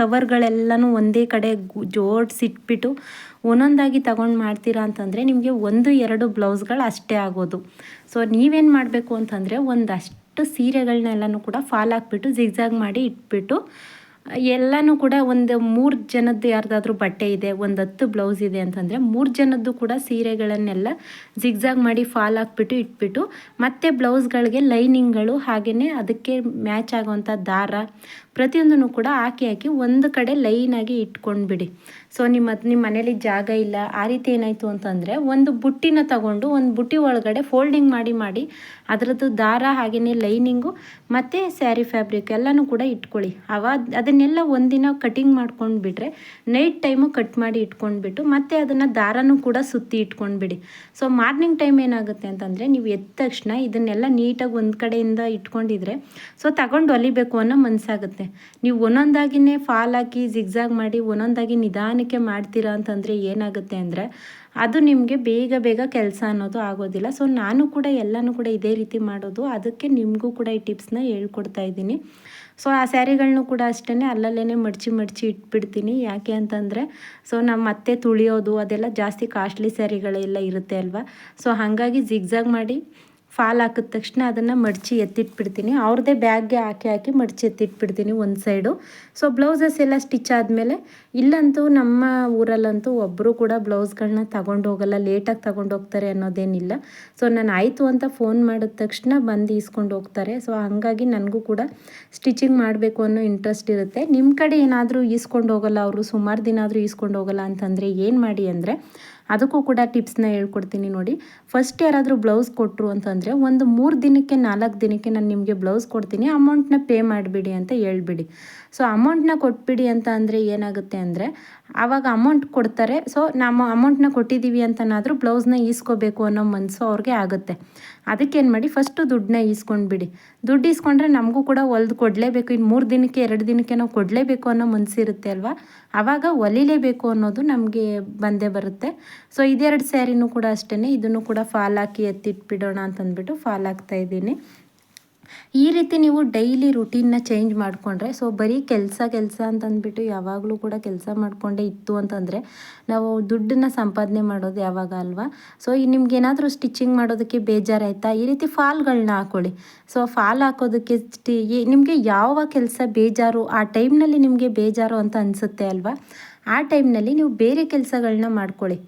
ಕವರ್ಗಳೆಲ್ಲನೂ ಒಂದೇ ಕಡೆ ಜೋಡಿಸಿಟ್ಬಿಟ್ಟು ಒಂದೊಂದಾಗಿ ತಗೊಂಡು ಮಾಡ್ತೀರಾ ಅಂತಂದರೆ ನಿಮಗೆ 1-2 ಬ್ಲೌಸ್ಗಳು ಅಷ್ಟೇ ಆಗೋದು. ಸೊ ನೀವೇನು ಮಾಡಬೇಕು ಅಂತಂದರೆ ಒಂದಷ್ಟು ಸೀರೆಗಳನ್ನೆಲ್ಲನೂ ಕೂಡ ಫಾಲ್ ಹಾಕ್ಬಿಟ್ಟು ಜಿಗ್ಜಾಗ್ ಮಾಡಿ ಇಟ್ಬಿಟ್ಟು ಎಲ್ಲನೂ ಕೂಡ ಒಂದು 3 ಜನದ್ದು ಯಾರ್ದಾದ್ರೂ ಬಟ್ಟೆ ಇದೆ, ಒಂದು 10 ಬ್ಲೌಸ್ ಇದೆ ಅಂತಂದರೆ 3 ಜನದ್ದು ಕೂಡ ಸೀರೆಗಳನ್ನೆಲ್ಲ ಜಿಗ್ಜಾಗ್ ಮಾಡಿ ಫಾಲ್ ಹಾಕ್ಬಿಟ್ಟು ಇಟ್ಬಿಟ್ಟು ಮತ್ತೆ ಬ್ಲೌಸ್ಗಳಿಗೆ ಲೈನಿಂಗ್ಗಳು ಹಾಗೆಯೇ ಅದಕ್ಕೆ ಮ್ಯಾಚ್ ಆಗೋವಂಥ ದಾರ ಪ್ರತಿಯೊಂದನ್ನು ಕೂಡ ಹಾಕಿ ಒಂದು ಕಡೆ ಲೈನಾಗಿ ಇಟ್ಕೊಂಡ್ಬಿಡಿ. ಸೊ ನಿಮ್ಮ ಮನೇಲಿ ಜಾಗ ಇಲ್ಲ, ಆ ರೀತಿ ಏನಾಯಿತು ಅಂತಂದರೆ ಒಂದು ಬುಟ್ಟಿನ ತಗೊಂಡು ಒಂದು ಬುಟ್ಟಿ ಒಳಗಡೆ ಫೋಲ್ಡಿಂಗ್ ಮಾಡಿ ಅದರದ್ದು ದಾರ ಹಾಗೆಯೇ ಲೈನಿಂಗು ಮತ್ತು ಸ್ಯಾರಿ ಫ್ಯಾಬ್ರಿಕ್ ಎಲ್ಲನೂ ಕೂಡ ಇಟ್ಕೊಳ್ಳಿ. ಅದನ್ನೆಲ್ಲ ಒಂದಿನ ಕಟಿಂಗ್ ಮಾಡ್ಕೊಂಡು ಬಿಟ್ಟರೆ ನೈಟ್ ಟೈಮು ಕಟ್ ಮಾಡಿ ಇಟ್ಕೊಂಡ್ಬಿಟ್ಟು ಮತ್ತೆ ಅದನ್ನು ದಾರನೂ ಕೂಡ ಸುತ್ತಿ ಇಟ್ಕೊಂಡ್ಬಿಡಿ. ಸೊ ಮಾರ್ನಿಂಗ್ ಟೈಮ್ ಏನಾಗುತ್ತೆ ಅಂತಂದರೆ ನೀವು ಎದ್ದ ತಕ್ಷಣ ಇದನ್ನೆಲ್ಲ ನೀಟಾಗಿ ಒಂದು ಕಡೆಯಿಂದ ಇಟ್ಕೊಂಡಿದ್ರೆ ಸೊ ತಗೊಂಡು ಹೊಲಿಬೇಕು ಅನ್ನೋ ಮನಸ್ಸಾಗುತ್ತೆ. ಆಗುತ್ತೆ. ನೀವು ಒಂದೊಂದಾಗಿಯೇ ಫಾಲ್ ಹಾಕಿ ಜಿಗ್ಜಾಗ್ ಮಾಡಿ ಒಂದೊಂದಾಗಿ ನಿಧಾನಕ್ಕೆ ಮಾಡ್ತೀರಾ ಅಂತಂದರೆ ಏನಾಗುತ್ತೆ ಅಂದರೆ ಅದು ನಿಮಗೆ ಬೇಗ ಬೇಗ ಕೆಲಸ ಅನ್ನೋದು ಆಗೋದಿಲ್ಲ. ಸೊ ನಾನು ಕೂಡ ಎಲ್ಲನೂ ಕೂಡ ಇದೇ ರೀತಿ ಮಾಡೋದು, ಅದಕ್ಕೆ ನಿಮಗೂ ಕೂಡ ಈ ಟಿಪ್ಸ್ನ ಹೇಳ್ಕೊಡ್ತಾ ಇದ್ದೀನಿ. ಸೊ ಆ ಸ್ಯಾರಿಗಳನ್ನೂ ಕೂಡ ಅಷ್ಟೇ ಅಲ್ಲಲ್ಲೇ ಮಡಚಿ ಇಟ್ಬಿಡ್ತೀನಿ. ಯಾಕೆ ಅಂತಂದರೆ ಸೊ ನಾವು ಮತ್ತೆ ತುಳಿಯೋದು ಅದೆಲ್ಲ ಜಾಸ್ತಿ ಕಾಸ್ಟ್ಲಿ ಸ್ಯಾರಿಗಳೆಲ್ಲ ಇರುತ್ತೆ ಅಲ್ವಾ. ಸೊ ಹಾಗಾಗಿ ಜಿಗ್ಜಾಗ್ ಮಾಡಿ ಫಾಲ್ ಹಾಕಿದ ತಕ್ಷಣ ಅದನ್ನು ಮಡಚಿ ಎತ್ತಿಟ್ಬಿಡ್ತೀನಿ. ಅವ್ರದ್ದೇ ಬ್ಯಾಗ್ಗೆ ಹಾಕಿ ಮಡಚಿ ಎತ್ತಿಟ್ಬಿಡ್ತೀನಿ ಒಂದು ಸೈಡು. ಸೊ ಬ್ಲೌಸಸ್ ಎಲ್ಲ ಸ್ಟಿಚ್ ಆದಮೇಲೆ ಇಲ್ಲಂತೂ ನಮ್ಮ ಊರಲ್ಲಂತೂ ಒಬ್ಬರು ಕೂಡ ಬ್ಲೌಸ್ಗಳನ್ನ ತಗೊಂಡು ಹೋಗಲ್ಲ, ಲೇಟಾಗಿ ತಗೊಂಡು ಹೋಗ್ತಾರೆ ಅನ್ನೋದೇನಿಲ್ಲ. ಸೊ ನಾನು ಆಯಿತು ಅಂತ ಫೋನ್ ಮಾಡಿದ ತಕ್ಷಣ ಬಂದು ಈಸ್ಕೊಂಡು ಹೋಗ್ತಾರೆ. ಸೊ ಹಾಗಾಗಿ ನನಗೂ ಕೂಡ ಸ್ಟಿಚಿಂಗ್ ಮಾಡಬೇಕು ಅನ್ನೋ ಇಂಟ್ರೆಸ್ಟ್ ಇರುತ್ತೆ. ನಿಮ್ಮ ಕಡೆ ಏನಾದರೂ ಈಸ್ಕೊಂಡು ಹೋಗಲ್ಲ, ಅವರು ಸುಮಾರು ದಿನ ಆದರೂ ಈಸ್ಕೊಂಡು ಹೋಗಲ್ಲ ಅಂತಂದರೆ ಏನು ಮಾಡಿ ಅಂದರೆ ಅದಕ್ಕೂ ಕೂಡ ಟಿಪ್ಸ್ನ ಹೇಳ್ಕೊಡ್ತೀನಿ ನೋಡಿ. ಫಸ್ಟ್ ಯಾರಾದರೂ ಬ್ಲೌಸ್ ಕೊಟ್ಟರು ಅಂತಂದರೆ ಒಂದು 3 ದಿನಕ್ಕೆ 4 ದಿನಕ್ಕೆ ನಾನು ನಿಮಗೆ ಬ್ಲೌಸ್ ಕೊಡ್ತೀನಿ, ಅಮೌಂಟ್ನ ಪೇ ಮಾಡಿಬಿಡಿ ಅಂತ ಹೇಳ್ಬಿಡಿ. ಸೊ ಅಮೌಂಟ್ನ ಕೊಟ್ಬಿಡಿ ಅಂತ ಅಂದರೆ ಏನಾಗುತ್ತೆ ಅಂದರೆ ಆವಾಗ ಅಮೌಂಟ್ ಕೊಡ್ತಾರೆ. ಸೊ ನಾವು ಅಮೌಂಟ್ನ ಕೊಟ್ಟಿದ್ದೀವಿ ಅಂತನಾದರೂ ಬ್ಲೌಸ್ನ ಈಸ್ಕೋಬೇಕು ಅನ್ನೋ ಮನಸ್ಸು ಅವ್ರಿಗೆ ಆಗುತ್ತೆ. ಅದಕ್ಕೇನು ಮಾಡಿ ಫಸ್ಟು ದುಡ್ಡನ್ನ ಈಸ್ಕೊಂಡ್ಬಿಡಿ. ದುಡ್ಡು ಈಸ್ಕೊಂಡ್ರೆ ನಮಗೂ ಕೂಡ ಹೊಲ್ದು ಕೊಡಲೇಬೇಕು, ಇನ್ನು 3 ದಿನಕ್ಕೆ 2 ದಿನಕ್ಕೆ ನಾವು ಕೊಡಲೇಬೇಕು ಅನ್ನೋ ಮನಸ್ಸಿರುತ್ತೆ ಅಲ್ವಾ. ಆವಾಗ ಹೊಲಿಲೇಬೇಕು ಅನ್ನೋದು ನಮಗೆ ಬಂದೇ ಬರುತ್ತೆ. ಸೊ ಇದೆರಡು ಸ್ಯಾರಿನೂ ಕೂಡ ಅಷ್ಟೇ, ಇದನ್ನು ಕೂಡ ಫಾಲ್ ಹಾಕಿ ಎತ್ತಿಟ್ಬಿಡೋಣ ಅಂತಂದ್ಬಿಟ್ಟು ಫಾಲ್ ಹಾಕ್ತಾಯಿದ್ದೀನಿ. ಈ ರೀತಿ ನೀವು ಡೈಲಿ ರುಟೀನ್ನ ಚೇಂಜ್ ಮಾಡಿಕೊಂಡ್ರೆ, ಸೊ ಬರೀ ಕೆಲಸ ಅಂತಂದ್ಬಿಟ್ಟು ಯಾವಾಗಲೂ ಕೂಡ ಕೆಲಸ ಮಾಡಿಕೊಂಡೇ ಇತ್ತು ಅಂತಂದರೆ ನಾವು ದುಡ್ಡನ್ನು ಸಂಪಾದನೆ ಮಾಡೋದು ಯಾವಾಗ ಅಲ್ವಾ. ಸೊ ನಿಮ್ಗೇನಾದರೂ ಸ್ಟಿಚಿಂಗ್ ಮಾಡೋದಕ್ಕೆ ಬೇಜಾರಾಯಿತಾ, ಈ ರೀತಿ ಫಾಲ್ಗಳನ್ನ ಹಾಕ್ಕೊಳ್ಳಿ. ಸೊ ಫಾಲ್ ಹಾಕೋದಕ್ಕೆ ನಿಮಗೆ ಯಾವ ಕೆಲಸ ಬೇಜಾರು, ಆ ಟೈಮ್ನಲ್ಲಿ ನಿಮಗೆ ಬೇಜಾರು ಅಂತ ಅನಿಸುತ್ತೆ ಅಲ್ವಾ, ಆ ಟೈಮ್ನಲ್ಲಿ ನೀವು ಬೇರೆ ಕೆಲಸಗಳನ್ನ ಮಾಡ್ಕೊಳ್ಳಿ.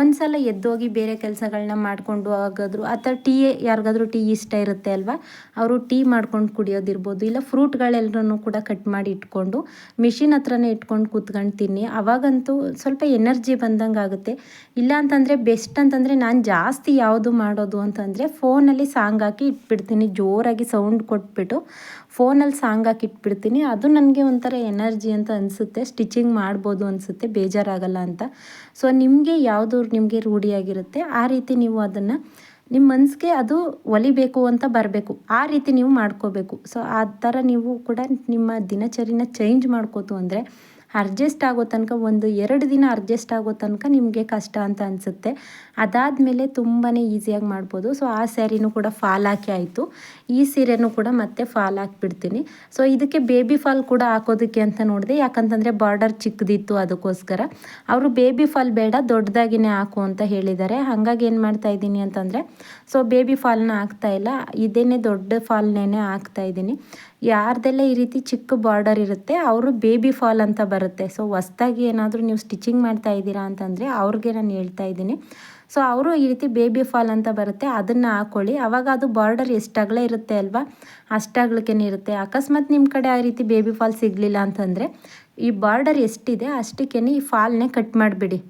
ಒಂದು ಸಲ ಎದ್ದೋಗಿ ಬೇರೆ ಕೆಲಸಗಳನ್ನ ಮಾಡಿಕೊಂಡು ಆಗಾದರೂ ಅಥವಾ ಯಾರಿಗಾದ್ರೂ ಟೀ ಇಷ್ಟ ಇರುತ್ತೆ ಅಲ್ವಾ, ಅವರು ಟೀ ಮಾಡ್ಕೊಂಡು ಕುಡಿಯೋದಿರ್ಬೋದು, ಇಲ್ಲ ಫ್ರೂಟ್ಗಳೆಲ್ಲರೂ ಕೂಡ ಕಟ್ ಮಾಡಿ ಇಟ್ಕೊಂಡು ಮಿಷಿನ್ ಹತ್ರನೇ ಇಟ್ಕೊಂಡು ಕೂತ್ಕೊಂಡು ತಿನ್ನಿ. ಅವಾಗಂತೂ ಸ್ವಲ್ಪ ಎನರ್ಜಿ ಬಂದಂಗೆ ಆಗುತ್ತೆ. ಇಲ್ಲ ಅಂತಂದರೆ ಬೆಸ್ಟ್ ಅಂತಂದರೆ ನಾನು ಜಾಸ್ತಿ ಯಾವುದು ಮಾಡೋದು ಅಂತಂದರೆ ಫೋನಲ್ಲಿ ಸಾಂಗ್ ಹಾಕಿ ಇಟ್ಬಿಡ್ತೀನಿ, ಜೋರಾಗಿ ಸೌಂಡ್ ಕೊಟ್ಬಿಟ್ಟು ಫೋನಲ್ಲಿ ಸಾಂಗ್ ಹಾಕಿ ಇಟ್ಬಿಡ್ತೀನಿ. ಅದು ನನಗೆ ಒಂಥರ ಎನರ್ಜಿ ಅಂತ ಅನಿಸುತ್ತೆ, ಸ್ಟಿಚಿಂಗ್ ಮಾಡ್ಬೋದು ಅನಿಸುತ್ತೆ, ಬೇಜಾರಾಗಲ್ಲ ಅಂತ. ಸೊ ನಿಮಗೆ ಯಾವುದು ನಿಮಗೆ ರೂಢಿಯಾಗಿರುತ್ತೆ ಆ ರೀತಿ ನೀವು ಅದನ್ನು ನಿಮ್ಮ ಮನಸ್ಸಿಗೆ ಅದು ಹೊಲಿಬೇಕು ಅಂತ ಬರಬೇಕು, ಆ ರೀತಿ ನೀವು ಮಾಡ್ಕೋಬೇಕು. ಸೊ ಆ ಥರ ನೀವು ಕೂಡ ನಿಮ್ಮ ದಿನಚರಿನ ಚೇಂಜ್ ಮಾಡ್ಕೋತು ಅಂದರೆ ಅಡ್ಜಸ್ಟ್ ಆಗೋ ತನಕ 1-2 ದಿನ ಅಡ್ಜಸ್ಟ್ ಆಗೋ ತನಕ ನಿಮಗೆ ಕಷ್ಟ ಅಂತ ಅನಿಸುತ್ತೆ. ಅದಾದಮೇಲೆ ತುಂಬಾ ಈಸಿಯಾಗಿ ಮಾಡ್ಬೋದು. ಸೊ ಆ ಸ್ಯಾರಿನೂ ಕೂಡ ಫಾಲ್ ಹಾಕಿ ಆಯಿತು, ಈ ಸೀರೆನೂ ಕೂಡ ಮತ್ತೆ ಫಾಲ್ ಹಾಕಿಬಿಡ್ತೀನಿ. ಸೊ ಇದಕ್ಕೆ ಬೇಬಿ ಫಾಲ್ ಕೂಡ ಹಾಕೋದಕ್ಕೆ ಅಂತ ನೋಡಿದೆ, ಯಾಕಂತಂದರೆ ಬಾರ್ಡರ್ ಚಿಕ್ಕದಿತ್ತು, ಅದಕ್ಕೋಸ್ಕರ ಅವರು ಬೇಬಿ ಫಾಲ್ ಬೇಡ ದೊಡ್ಡದಾಗಿನೇ ಹಾಕು ಅಂತ ಹೇಳಿದ್ದಾರೆ. ಹಾಗಾಗಿ ಏನು ಮಾಡ್ತಾಯಿದ್ದೀನಿ ಅಂತಂದರೆ ಸೊ ಬೇಬಿ ಫಾಲ್ನ ಹಾಕ್ತಾಯಿಲ್ಲ, ಇದೇನೇ ದೊಡ್ಡ ಫಾಲ್ನೇ ಹಾಕ್ತಾಯಿದ್ದೀನಿ. ಯಾರ್ದೆಲ್ಲ ಈ ರೀತಿ ಚಿಕ್ಕ ಬಾರ್ಡರ್ ಇರುತ್ತೆ ಅವರು ಬೇಬಿ ಫಾಲ್ ಅಂತ ಬರುತ್ತೆ. ಸೊ ಹೊಸ್ದಾಗಿ ಏನಾದರೂ ನೀವು ಸ್ಟಿಚಿಂಗ್ ಮಾಡ್ತಾ ಇದ್ದೀರಾ ಅಂತಂದರೆ ಅವ್ರಿಗೆ ನಾನು ಹೇಳ್ತಾ ಇದ್ದೀನಿ. ಸೊ ಅವರು ಈ ರೀತಿ ಬೇಬಿ ಫಾಲ್ ಅಂತ ಬರುತ್ತೆ, ಅದನ್ನು ಹಾಕ್ಕೊಳ್ಳಿ. ಆವಾಗ ಅದು ಬಾರ್ಡರ್ ಎಷ್ಟಾಗಲೇ ಇರುತ್ತೆ ಅಲ್ವಾ, ಅಷ್ಟಾಗ್ಲಿಕ್ಕೇ ಇರುತ್ತೆ. ಅಕಸ್ಮಾತ್ ನಿಮ್ಮ ಕಡೆ ಆ ರೀತಿ ಬೇಬಿ ಫಾಲ್ ಸಿಗಲಿಲ್ಲ ಅಂತಂದರೆ ಈ ಬಾರ್ಡರ್ ಎಷ್ಟಿದೆ ಅಷ್ಟಕ್ಕೇ ಈ ಫಾಲ್ನೇ ಕಟ್ ಮಾಡಿಬಿಡಿ.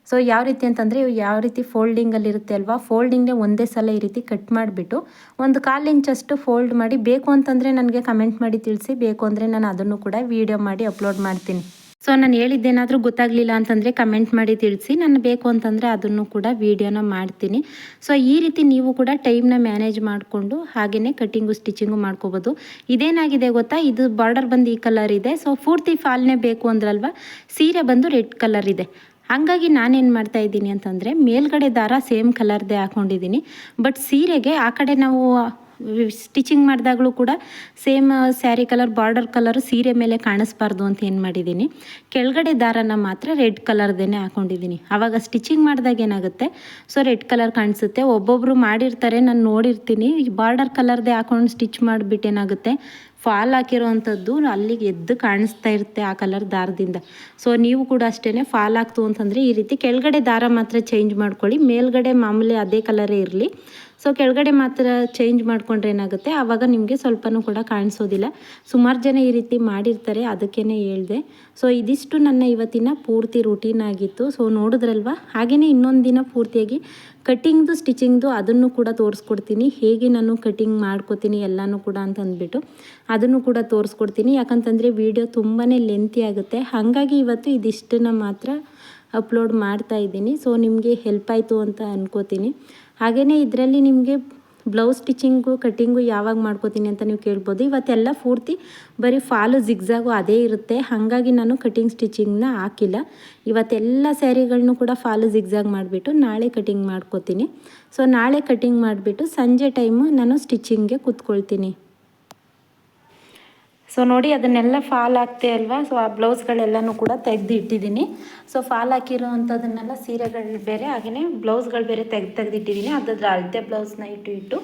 ಸೊ ಯಾವ ರೀತಿ ಅಂತಂದರೆ ಯಾವ ರೀತಿ ಫೋಲ್ಡಿಂಗಲ್ಲಿರುತ್ತೆ ಅಲ್ವಾ, ಫೋಲ್ಡಿಂಗೇ ಒಂದೇ ಸಲ ಈ ರೀತಿ ಕಟ್ ಮಾಡಿಬಿಟ್ಟು 1/4 ಇಂಚಷ್ಟು ಫೋಲ್ಡ್ ಮಾಡಿ, ಬೇಕು ಅಂತಂದರೆ ನನಗೆ ಕಮೆಂಟ್ ಮಾಡಿ ತಿಳಿಸಿ, ಬೇಕು ಅಂದರೆ ನಾನು ಅದನ್ನು ಕೂಡ ವೀಡಿಯೋ ಮಾಡಿ ಅಪ್ಲೋಡ್ ಮಾಡ್ತೀನಿ. ಸೊ ನಾನು ಹೇಳಿದ್ದೇನಾದರೂ ಗೊತ್ತಾಗಲಿಲ್ಲ ಅಂತಂದರೆ ಕಮೆಂಟ್ ಮಾಡಿ ತಿಳಿಸಿ, ನಾನು ಬೇಕು ಅಂತಂದರೆ ಅದನ್ನು ಕೂಡ ವೀಡಿಯೋನ ಮಾಡ್ತೀನಿ. ಸೊ ಈ ರೀತಿ ನೀವು ಕೂಡ ಟೈಮ್ನ ಮ್ಯಾನೇಜ್ ಮಾಡಿಕೊಂಡು ಹಾಗೆಯೇ ಕಟ್ಟಿಂಗು ಸ್ಟಿಚಿಂಗು ಮಾಡ್ಕೋಬೋದು. ಇದೇನಾಗಿದೆ ಗೊತ್ತಾ, ಇದು ಬಾರ್ಡರ್ ಬಂದು ಈ ಕಲರ್ ಇದೆ. ಸೊ ಪೂರ್ತಿ ಫಾಲ್ನೇ ಬೇಕು ಅಂದ್ರಲ್ವ, ಸೀರೆ ಬಂದು ರೆಡ್ ಕಲರ್ ಇದೆ. ಹಾಗಾಗಿ ನಾನೇನು ಮಾಡ್ತಾಯಿದ್ದೀನಿ ಅಂತಂದರೆ ಮೇಲ್ಗಡೆ ದಾರ ಸೇಮ್ ಕಲರ್ದೇ ಹಾಕ್ಕೊಂಡಿದ್ದೀನಿ, ಬಟ್ ಸೀರೆಗೆ ಆ ಕಡೆ ನಾವು ಸ್ಟಿಚಿಂಗ್ ಮಾಡಿದಾಗಲೂ ಕೂಡ same sari colour border colour ಸೀರೆ ಮೇಲೆ ಕಾಣಿಸ್ಬಾರ್ದು ಅಂತ ಏನು ಮಾಡಿದ್ದೀನಿ, ಕೆಳಗಡೆ ದಾರನ ಮಾತ್ರ ರೆಡ್ ಕಲರ್ದೇ ಹಾಕ್ಕೊಂಡಿದ್ದೀನಿ. ಆವಾಗ ಸ್ಟಿಚಿಂಗ್ ಮಾಡಿದಾಗ ಏನಾಗುತ್ತೆ, ಸೊ ರೆಡ್ ಕಲರ್ ಕಾಣಿಸುತ್ತೆ. ಒಬ್ಬೊಬ್ಬರು ಮಾಡಿರ್ತಾರೆ, ನಾನು ನೋಡಿರ್ತೀನಿ, ಬಾರ್ಡರ್ ಕಲರ್ದೇ ಹಾಕೊಂಡು ಸ್ಟಿಚ್ ಮಾಡಿಬಿಟ್ಟು ಏನಾಗುತ್ತೆ ಫಾಲ್ ಹಾಕಿರೋ ಅಂಥದ್ದು ಅಲ್ಲಿಗೆ ಎದ್ದು ಕಾಣಿಸ್ತಾ ಇರುತ್ತೆ ಆ ಕಲರ್ ದಾರದಿಂದ. ಸೊ ನೀವು ಕೂಡ ಅಷ್ಟೇ ಫಾಲ್ ಹಾಕ್ತು ಅಂತಂದರೆ ಈ ರೀತಿ ಕೆಳಗಡೆ ದಾರ ಮಾತ್ರ ಚೇಂಜ್ ಮಾಡ್ಕೊಳ್ಳಿ, ಮೇಲ್ಗಡೆ ಮಾಮೂಲಿ ಅದೇ ಕಲರೇ ಇರಲಿ. ಸೊ ಕೆಳಗಡೆ ಮಾತ್ರ ಚೇಂಜ್ ಮಾಡಿಕೊಂಡ್ರೆ ಏನಾಗುತ್ತೆ ಆವಾಗ ನಿಮಗೆ ಸ್ವಲ್ಪನೂ ಕೂಡ ಕಾಣಿಸೋದಿಲ್ಲ. ಸುಮಾರು ಜನ ಈ ರೀತಿ ಮಾಡಿರ್ತಾರೆ, ಅದಕ್ಕೇ ಹೇಳಿದೆ. ಸೊ ಇದಿಷ್ಟು ನನ್ನ ಇವತ್ತಿನ ಪೂರ್ತಿ ರೂಟೀನ್ ಆಗಿತ್ತು. ಸೊ ನೋಡಿದ್ರಲ್ವ, ಹಾಗೆಯೇ ಇನ್ನೊಂದು ದಿನ ಪೂರ್ತಿಯಾಗಿ ಕಟ್ಟಿಂಗ್ದು ಸ್ಟಿಚಿಂಗ್ದು ಅದನ್ನು ಕೂಡ ತೋರಿಸ್ಕೊಡ್ತೀನಿ, ಹೇಗೆ ನಾನು ಕಟ್ಟಿಂಗ್ ಮಾಡ್ಕೋತೀನಿ ಎಲ್ಲನೂ ಕೂಡ ಅಂತಂದ್ಬಿಟ್ಟು ಅದನ್ನು ಕೂಡ ತೋರಿಸ್ಕೊಡ್ತೀನಿ. ಯಾಕಂತಂದರೆ ವಿಡಿಯೋ ತುಂಬಾ ಲೆಂತಿ ಆಗುತ್ತೆ, ಹಾಗಾಗಿ ಇವತ್ತು ಇದಿಷ್ಟನ್ನು ಮಾತ್ರ ಅಪ್ಲೋಡ್ ಮಾಡ್ತಾ ಇದ್ದೀನಿ. ಸೊ ನಿಮಗೆ ಹೆಲ್ಪ್ ಆಯಿತು ಅಂತ ಅನ್ಕೋತೀನಿ. ಹಾಗೆಯೇ ಇದರಲ್ಲಿ ನಿಮಗೆ ಬ್ಲೌಸ್ ಸ್ಟಿಚಿಂಗು ಕಟ್ಟಿಂಗು ಯಾವಾಗ ಮಾಡ್ಕೋತೀನಿ ಅಂತ ನೀವು ಕೇಳ್ಬೋದು. ಇವತ್ತೆಲ್ಲ ಪೂರ್ತಿ ಬರೀ ಫಾಲು ಜಿಗ್ಜಾಗು ಅದೇ ಇರುತ್ತೆ, ಹಾಗಾಗಿ ನಾನು ಕಟಿಂಗ್ ಸ್ಟಿಚಿಂಗ್ನ ಹಾಕಿಲ್ಲ. ಇವತ್ತೆಲ್ಲ ಸ್ಯಾರಿಗಳನ್ನೂ ಕೂಡ ಫಾಲು ಜಿಗ್ಜಾಗ್ ಮಾಡಿಬಿಟ್ಟು ನಾಳೆ ಕಟಿಂಗ್ ಮಾಡ್ಕೋತೀನಿ. ಸೊ ನಾಳೆ ಕಟಿಂಗ್ ಮಾಡಿಬಿಟ್ಟು ಸಂಜೆ ಟೈಮು ನಾನು ಸ್ಟಿಚಿಂಗ್ಗೆ ಕೂತ್ಕೊಳ್ತೀನಿ. ಸೊ ನೋಡಿ ಅದನ್ನೆಲ್ಲ ಫಾಲ್ ಹಾಕ್ತೆ ಅಲ್ವಾ, ಸೊ ಆ ಬ್ಲೌಸ್ಗಳೆಲ್ಲನೂ ಕೂಡ ತೆಗೆದು ಇಟ್ಟಿದ್ದೀನಿ. ಸೊ ಫಾಲ್ ಹಾಕಿರೋ ಅಂಥದನ್ನೆಲ್ಲ ಸೀರೆಗಳು ಬೇರೆ, ಹಾಗೆಯೇ ಬ್ಲೌಸ್ಗಳು ಬೇರೆ ತೆಗೆದಿಟ್ಟಿದ್ದೀನಿ. ಅದ್ರ ಅಳತೆ ಬ್ಲೌಸ್ನ ಇಟ್ಟು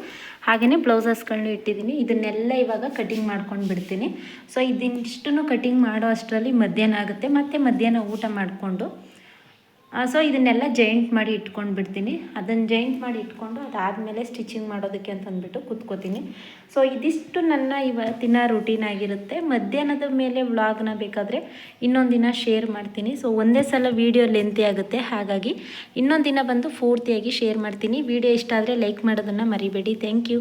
ಹಾಗೆಯೇ ಬ್ಲೌಸಸ್ಗಳನ್ನೂ ಇಟ್ಟಿದ್ದೀನಿ. ಇದನ್ನೆಲ್ಲ ಇವಾಗ ಕಟಿಂಗ್ ಮಾಡ್ಕೊಂಡು ಬಿಡ್ತೀನಿ. ಸೊ ಇದಿಷ್ಟನ್ನು ಕಟಿಂಗ್ ಮಾಡೋ ಅಷ್ಟರಲ್ಲಿ ಮಧ್ಯಾಹ್ನ ಆಗುತ್ತೆ. ಮತ್ತು ಮಧ್ಯಾಹ್ನ ಊಟ ಮಾಡಿಕೊಂಡು ಸೊ ಇದನ್ನೆಲ್ಲ ಜಾಯಿಂಟ್ ಮಾಡಿ ಇಟ್ಕೊಂಡು ಬಿಡ್ತೀನಿ. ಅದನ್ನು ಜಾಯಿಂಟ್ ಮಾಡಿ ಇಟ್ಕೊಂಡು ಅದಾದಮೇಲೆ ಸ್ಟಿಚಿಂಗ್ ಮಾಡೋದಕ್ಕೆ ಅಂತಂದ್ಬಿಟ್ಟು ಕೂತ್ಕೋತೀನಿ. ಸೊ ಇದಿಷ್ಟು ನನ್ನ ಇವತ್ತಿನ ರೂಟೀನ್ ಆಗಿರುತ್ತೆ. ಮಧ್ಯಾಹ್ನದ ಮೇಲೆ ವ್ಲಾಗ್ನ ಬೇಕಾದರೆ ಇನ್ನೊಂದು ದಿನ ಶೇರ್ ಮಾಡ್ತೀನಿ. ಸೊ ಒಂದೇ ಸಲ ವೀಡಿಯೋ ಲೆಂತಿ ಆಗುತ್ತೆ, ಹಾಗಾಗಿ ಇನ್ನೊಂದು ದಿನ ಬಂದು ಪೂರ್ತಿಯಾಗಿ ಶೇರ್ ಮಾಡ್ತೀನಿ. ವಿಡಿಯೋ ಇಷ್ಟ ಆದರೆ ಲೈಕ್ ಮಾಡೋದನ್ನು ಮರಿಬೇಡಿ. Thank you.